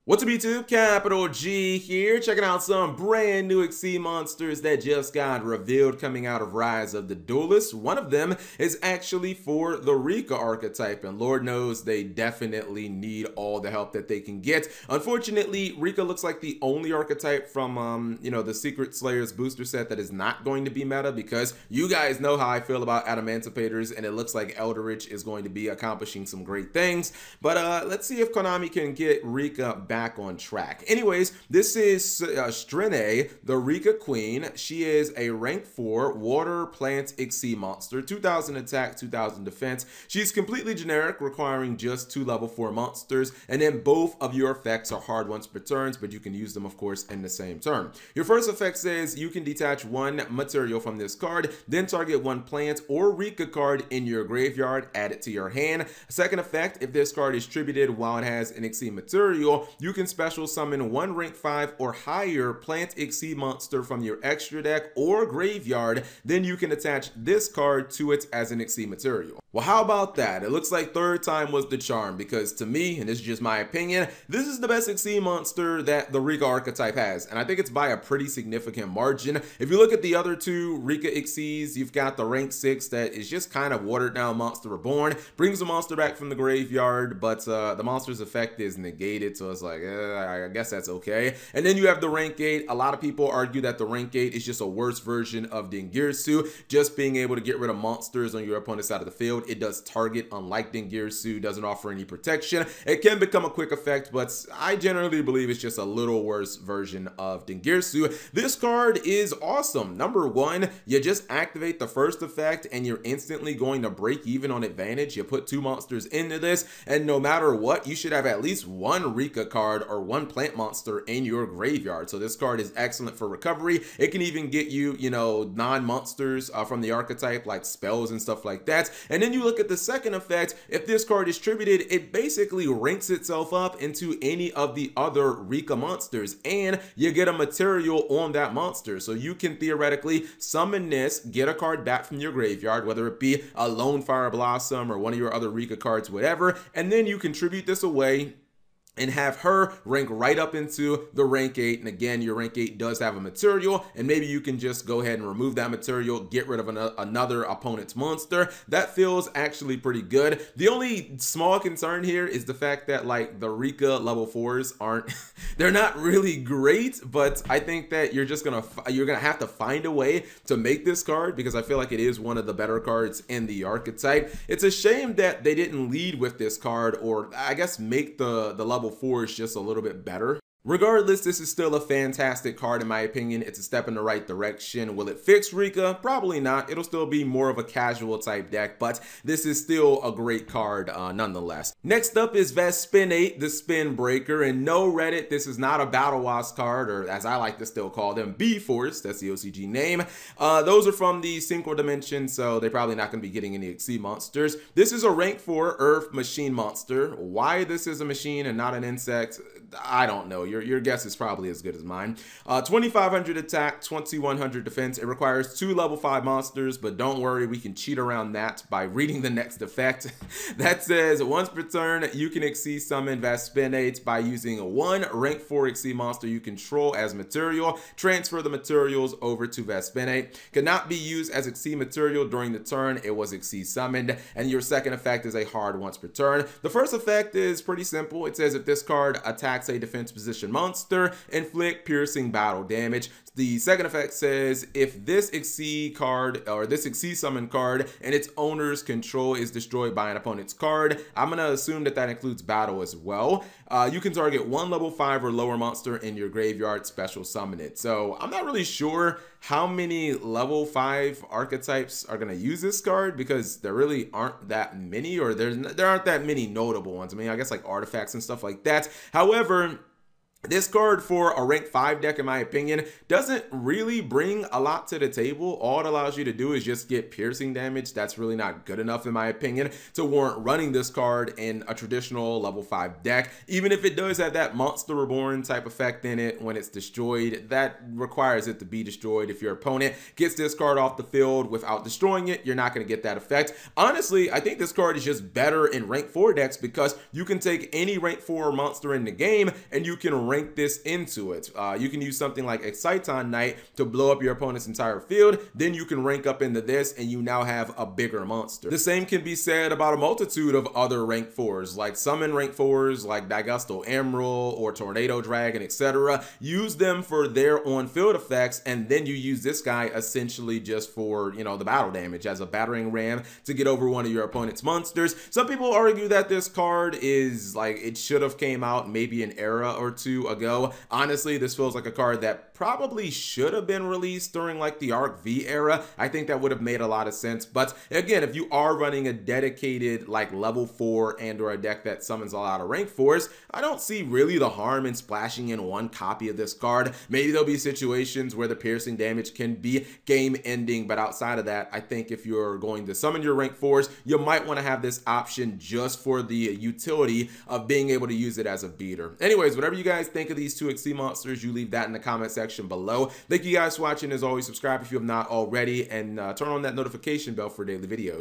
What's up YouTube? Capital G here, checking out some brand new XC monsters that just got revealed coming out of Rise of the Duelist. One of them is actually for the Rika archetype, and Lord knows they definitely need all the help that they can get. Unfortunately, Rika looks like the only archetype from, the Secret Slayers booster set that is not going to be meta, because you guys know how I feel about Adamanticators, and it looks like Eldritch is going to be accomplishing some great things. But let's see if Konami can get Rika back on track. Anyways, this is Strene, the Rika Queen. She is a rank 4 water plant XC monster, 2000 attack, 2000 defense. She's completely generic, requiring just 2 level 4 monsters, and then both of your effects are hard once per turn, but you can use them, of course, in the same turn. Your first effect says you can detach 1 material from this card, then target 1 plant or Rika card in your graveyard, add it to your hand. Second effect, if this card is distributed while it has an XC material, you can special summon 1 rank 5 or higher plant XC monster from your extra deck or graveyard, then you can attach this card to it as an XC material. Well, how about that? It looks like third time was the charm, because to me, and this is just my opinion, this is the best XC monster that the Rika archetype has, and I think it's by a pretty significant margin. If you look at the other 2 Rika XCs, you've got the rank 6 that is just kind of watered down Monster Reborn, brings the monster back from the graveyard, but the monster's effect is negated, so it's like, I guess that's okay. And then you have the rank 8. A lot of people argue that the rank 8 is just a worse version of Dingirsu, just being able to get rid of monsters on your opponent's side of the field. It does target, unlike Dingirsu, doesn't offer any protection. It can become a quick effect, but I generally believe it's just a little worse version of Dingirsu. This card is awesome. Number 1, you just activate the first effect and you're instantly going to break even on advantage. You put 2 monsters into this, and no matter what, you should have at least 1 Rika card or 1 plant monster in your graveyard. So this card is excellent for recovery. It can even get you, non-monsters from the archetype, like spells and stuff like that. And then you look at the second effect. If this card is distributed, it basically ranks itself up into any of the other Rika monsters, and you get a material on that monster. So you can theoretically summon this, get a card back from your graveyard, whether it be a Lone Fire Blossom or one of your other Rika cards, whatever, and then you contribute this away and have her rank right up into the rank 8. And again, your rank 8 does have a material, and maybe you can just go ahead and remove that material, get rid of another opponent's monster. That feels actually pretty good. The only small concern here is the fact that, like, the Rika level 4s aren't they're not really great, but I think that you're gonna have to find a way to make this card, because I feel like it is one of the better cards in the archetype. It's a shame that they didn't lead with this card, or I guess make the level 4s just a little bit better. Regardless, this is still a fantastic card in my opinion. It's a step in the right direction. Will it fix Rika? Probably not. It'll still be more of a casual type deck, but this is still a great card nonetheless. Next up is Vespinate, the Spinbreaker, and no, Reddit, this is not a Battle Wasp card, or as I like to still call them, B-Force. That's the OCG name. Those are from the Synchro Dimension, so they're probably not going to be getting any XC monsters. This is a rank 4 Earth machine monster. Why this is a machine and not an insect, I don't know. Your guess is probably as good as mine. 2500 attack, 2100 defense. It requires 2 level 5 monsters, but don't worry, we can cheat around that by reading the next effect. That says once per turn, you can XC summon Vespinate by using 1 rank 4 XC monster you control as material. Transfer the materials over to Vespinate. Cannot be used as XC material during the turn it was XC summoned, and your second effect is a hard once per turn. The first effect is pretty simple. It says if this card attacks a defense position monster, inflict piercing battle damage. The second effect says if this XC card or this XC summon card and its owner's control is destroyed by an opponent's card, I'm gonna assume that that includes battle as well. You can target 1 level 5 or lower monster in your graveyard, special summon it. So I'm not really sure how many level 5 archetypes are gonna use this card, because there really aren't that many, or there aren't that many notable ones. I mean, I guess like artifacts and stuff like that. However, This card for a rank 5 deck, in my opinion, doesn't really bring a lot to the table. All it allows you to do is just get piercing damage. That's really not good enough, in my opinion, to warrant running this card in a traditional level 5 deck. Even if it does have that Monster Reborn type effect in it when it's destroyed, that requires it to be destroyed. If your opponent gets this card off the field without destroying it, you're not going to get that effect. Honestly, I think this card is just better in rank 4 decks because you can take any rank 4 monster in the game and you can rank this into it. You can use something like Exciton Knight to blow up your opponent's entire field. Then you can rank up into this and you now have a bigger monster. The same can be said about a multitude of other rank 4s, like summon rank 4s like Daigusto Emerald or Tornado Dragon, etc. Use them for their on-field effects, and then you use this guy essentially just for, you know, the battle damage as a battering ram to get over one of your opponent's monsters. Some people argue that this card is like, it should have came out maybe an era or two ago. Honestly, this feels like a card that probably should have been released during like the Arc V era. I think that would have made a lot of sense. But again, if you are running a dedicated like level 4 and or a deck that summons a lot of rank 4s, I don't see really the harm in splashing in one copy of this card. Maybe there'll be situations where the piercing damage can be game ending, but outside of that, I think if you're going to summon your rank 4s, you might want to have this option just for the utility of being able to use it as a beater. Anyways, whatever you guys think of these two XC monsters, you leave that in the comment section below. Thank you guys for watching. As always, subscribe if you have not already, and turn on that notification bell for daily videos.